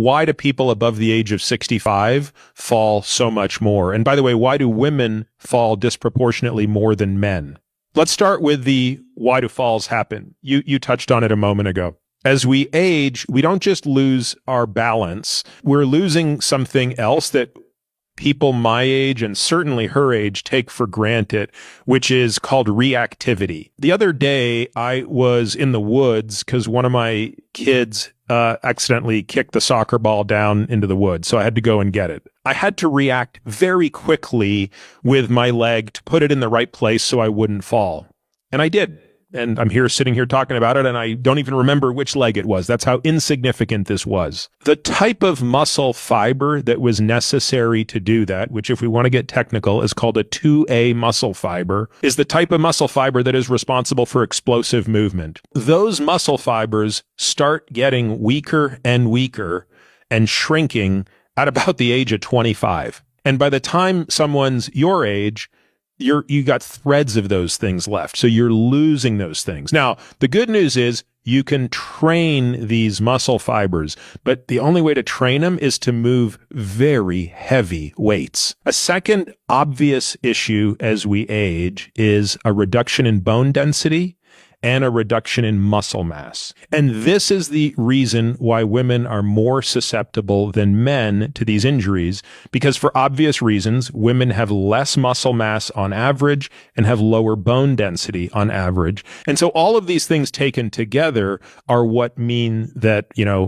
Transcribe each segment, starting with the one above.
Why do people above the age of 65 fall so much more? And by the way, why do women fall disproportionately more than men? Let's start with the why do falls happen. You touched on it a moment ago. As we age, we don't just lose our balance. We're losing something else that people my age and certainly her age take for granted, which is called reactivity. The other day, I was in the woods because one of my kids accidentally kicked the soccer ball down into the woods, so I had to go and get it. I had to react very quickly with my leg to put it in the right place so I wouldn't fall. And I did. And I'm sitting here talking about it, and I don't even remember which leg it was. That's how insignificant this was. The type of muscle fiber that was necessary to do that, which if we want to get technical is called a 2A muscle fiber, is the type of muscle fiber that is responsible for explosive movement. Those muscle fibers start getting weaker and weaker and shrinking at about the age of 25. And by the time someone's your age, you got threads of those things left. So you're losing those things. Now, the good news is you can train these muscle fibers, but the only way to train them is to move very heavy weights. A second obvious issue as we age is a reduction in bone density and a reduction in muscle mass. And this is the reason why women are more susceptible than men to these injuries, because for obvious reasons, women have less muscle mass on average and have lower bone density on average. And so all of these things taken together are what mean that,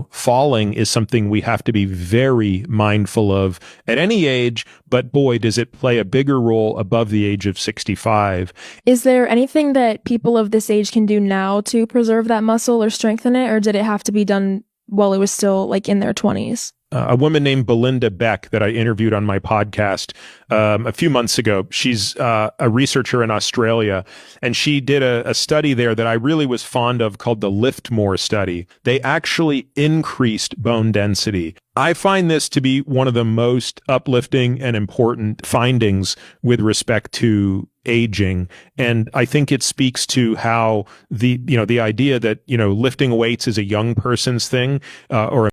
falling is something we have to be very mindful of at any age, but boy, does it play a bigger role above the age of 65. Is there anything that people of this age can do now to preserve that muscle or strengthen it, or did it have to be done while it was still in their 20s? A woman named Belinda Beck that I interviewed on my podcast a few months ago. She's a researcher in Australia, and she did a study there that I really was fond of called the Lift More study. They actually increased bone density. I find this to be one of the most uplifting and important findings with respect to aging. And I think it speaks to how the idea that, lifting weights is a young person's thing, or